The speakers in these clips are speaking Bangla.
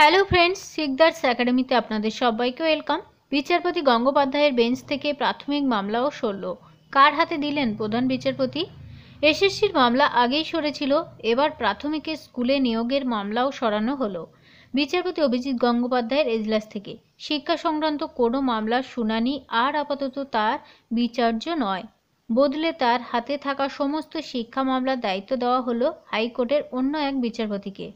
হ্যালো ফ্রেন্ডস, শিকদার্স একাডেমিতে আপনাদের সবাইকে ওয়েলকাম। বিচারপতি গঙ্গোপাধ্যায়ের বেঞ্চ থেকে প্রাথমিক মামলাও সরল। কার হাতে দিলেন প্রধান বিচারপতি? এসএসসির মামলা আগেই সরেছিল, এবার প্রাথমিকের স্কুলে নিয়োগের মামলাও সরানো হলো বিচারপতি অভিজিৎ গঙ্গোপাধ্যায়ের এজলাস থেকে। শিক্ষা সংক্রান্ত কোনো মামলার শুনানি আর আপাতত তার বিচার্য নয়, বদলে তার হাতে থাকা সমস্ত শিক্ষা মামলার দায়িত্ব দেওয়া হলো হাইকোর্টের অন্য এক বিচারপতিকে।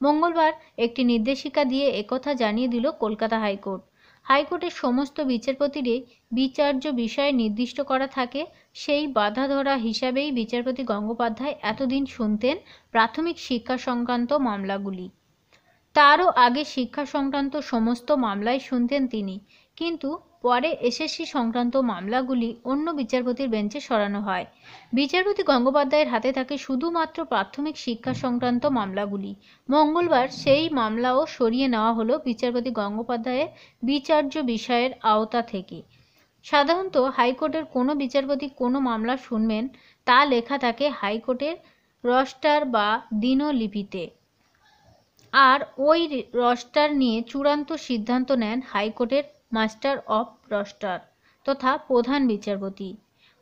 মঙ্গলবার একটি নির্দেশিকা দিয়ে একথা জানিয়ে দিল কলকাতা হাইকোর্ট। হাইকোর্টের সমস্ত বিচারপতিরই বিচার্য বিষয় নির্দিষ্ট করা থাকে, সেই বাঁধাধরা হিসাবেই বিচারপতি গঙ্গোপাধ্যায় এতদিন শুনতেন প্রাথমিক শিক্ষা সংক্রান্ত মামলাগুলি। তারও আগে শিক্ষা সংক্রান্ত সমস্ত মামলাই শুনতেন তিনি, কিন্তু পরে এসএসসি সংক্রান্ত মামলাগুলি অন্য বিচারপতির বেঞ্চে সরানো হয়। বিচারপতি গঙ্গোপাধ্যায়ের হাতে থাকে শুধুমাত্র প্রাথমিক শিক্ষা সংক্রান্ত মামলাগুলি। মঙ্গলবার সেই মামলাও সরিয়ে নেওয়া হলো বিচারপতি গঙ্গোপাধ্যায়ের বিচার্য বিষয়ের আওতা থেকে। সাধারণত হাইকোর্টের কোনো বিচারপতি কোনো মামলা শুনবেন তা লেখা থাকে হাইকোর্টের রস্টার বা দিনলিপিতে, আর ওই রস্টার নিয়ে চূড়ান্ত সিদ্ধান্ত নেন হাইকোর্টের মাস্টার অফ রস্টার তথা প্রধান বিচারপতি।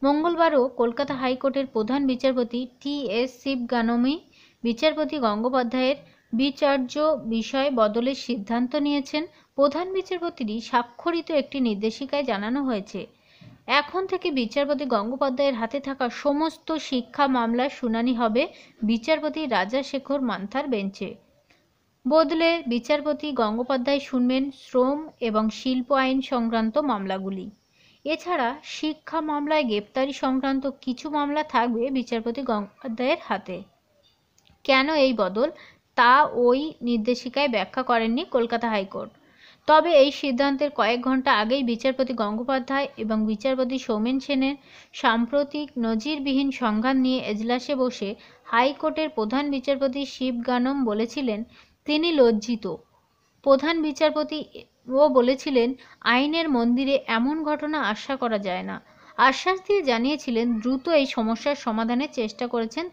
মঙ্গলবারও কলকাতা হাইকোর্টের প্রধান বিচারপতি টি.এস. শিবগানমি বিচারপতি গঙ্গোপাধ্যায়ের বিচার্য বিষয় বদলের সিদ্ধান্ত নিয়েছেন। প্রধান বিচারপতিরই স্বাক্ষরিত একটি নির্দেশিকায় জানানো হয়েছে, এখন থেকে বিচারপতি গঙ্গোপাধ্যায়ের হাতে থাকা সমস্ত শিক্ষা মামলার শুনানি হবে বিচারপতি রাজাশেখর মান্থার বেঞ্চে, বদলে বিচারপতি গঙ্গোপাধ্যায় শুনবেন শ্রম এবং শিল্প আইন সংক্রান্ত মামলাগুলি। এছাড়া শিক্ষা মামলায় গ্রেপ্তারি সংক্রান্ত কিছু মামলা থাকবে বিচারপতি গঙ্গোপাধ্যায়ের হাতে। কেন এই বদল তা ওই নির্দেশিকায় ব্যাখ্যা করেননি কলকাতা হাইকোর্ট। তবে এই সিদ্ধান্তের কয়েক ঘন্টা আগেই বিচারপতি গঙ্গোপাধ্যায় এবং বিচারপতি সৌমেন সেনের সাম্প্রতিক নজিরবিহীন সংঘাত নিয়ে এজলাসে বসে হাইকোর্টের প্রধান বিচারপতি শিবগানম বলেছিলেন তিনি লজ্জিত। প্রধান বিচারপতি বলেছিলেন আইনের মন্দিরে এমন ঘটনা আশা করা যায় না। আশ্বাস দিয়ে জানিয়েছিলেন দ্রুত এই সমস্যার সমাধানের চেষ্টা করছেন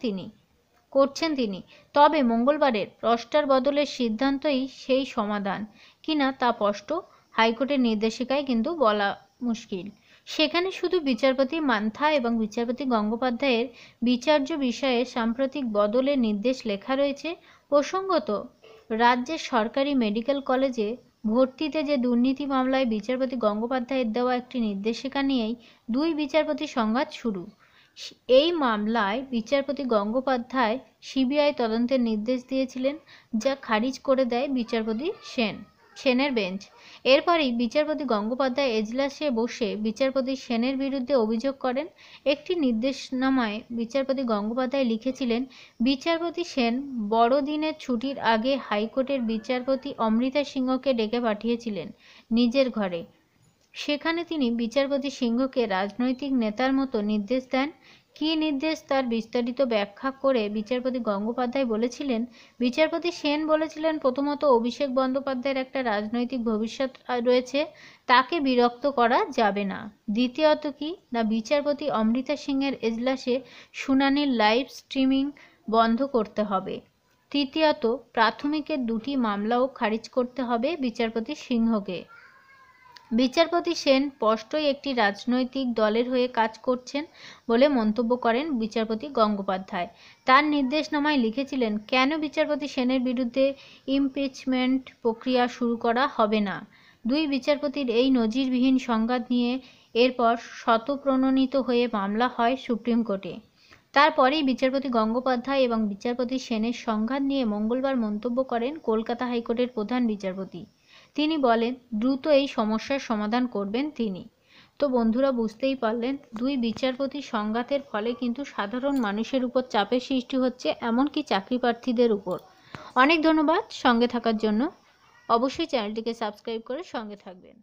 তিনি। তবে মঙ্গলবারের রস্টার বদলের সিদ্ধান্তই সেই সমাধান কিনা তা স্পষ্ট হাইকোর্টের নির্দেশিকায় কিন্তু বলা মুশকিল। সেখানে শুধু বিচারপতি মান্থা এবং বিচারপতি গঙ্গোপাধ্যায়ের বিচার্য বিষয়ে সাম্প্রতিক বদলের নির্দেশ লেখা রয়েছে। প্রসঙ্গত, রাজ্যের সরকারি মেডিকেল কলেজে ভর্তিতে যে দুর্নীতি মামলায় বিচারপতি গঙ্গোপাধ্যায়ের দেওয়া একটি নির্দেশিকা নিয়েই দুই বিচারপতির সংঘাত শুরু। এই মামলায় বিচারপতি গঙ্গোপাধ্যায় সিবিআই তদন্তের নির্দেশ দিয়েছিলেন, যা খারিজ করে দেয় বিচারপতি সেনের বেঞ্চ। এরপরই বিচারপতি গঙ্গোপাধ্যায় এজলাসে বসে বিচারপতি সেনের বিরুদ্ধে অভিযোগ করেন। একটি নির্দেশনামায় বিচারপতি গঙ্গোপাধ্যায় লিখেছিলেন, বিচারপতি সেন বড়দিনের ছুটির আগে হাইকোর্টের বিচারপতি অমৃতা সিংহকে ডেকে পাঠিয়েছিলেন নিজের ঘরে। সেখানে তিনি বিচারপতি সিংহকে রাজনৈতিক নেতার মতো নির্দেশ দেন। কী নির্দেশ তার বিস্তারিত ব্যাখ্যা করে বিচারপতি গঙ্গোপাধ্যায় বলেছিলেন, বিচারপতি সেন বলেছিলেন প্রথমত অভিষেক বন্দ্যোপাধ্যায়ের একটা রাজনৈতিক ভবিষ্যৎ রয়েছে, তাকে বিরক্ত করা যাবে না। দ্বিতীয়ত কি না, বিচারপতি অমৃতা সিংয়ের এজলাসে শুনানির লাইভ স্ট্রিমিং বন্ধ করতে হবে। তৃতীয়ত, প্রাথমিকের দুটি মামলাও খারিজ করতে হবে বিচারপতি সিংহকে। বিচারপতি সেন স্পষ্টই একটি রাজনৈতিক দলের হয়ে কাজ করছেন বলে মন্তব্য করেন বিচারপতি গঙ্গোপাধ্যায়। তার নির্দেশনামায় লিখেছিলেন, কেন বিচারপতি সেনের বিরুদ্ধে ইমপিচমেন্ট প্রক্রিয়া শুরু করা হবে না। দুই বিচারপতির এই নজিরবিহীন সংঘাত নিয়ে এরপর স্বতঃপ্রণোদিত হয়ে মামলা হয় সুপ্রিম কোর্টে। তারপরেই বিচারপতি গঙ্গোপাধ্যায় এবং বিচারপতি সেনের সংঘাত নিয়ে মঙ্গলবার মন্তব্য করেন কলকাতা হাইকোর্টের প্রধান বিচারপতি। তিনি বলেন দ্রুত এই সমস্যার সমাধান করবেন তিনি। তো বন্ধুরা, বুঝতেই পারলেন দুই বিচারপতির সংঘাতের ফলে কিন্তু সাধারণ মানুষের উপর চাপের সৃষ্টি হচ্ছে, এমনকি চাকরি প্রার্থীদের উপর। অনেক ধন্যবাদ সঙ্গে থাকার জন্য। অবশ্যই চ্যানেলটিকে সাবস্ক্রাইব করে সঙ্গে থাকবেন।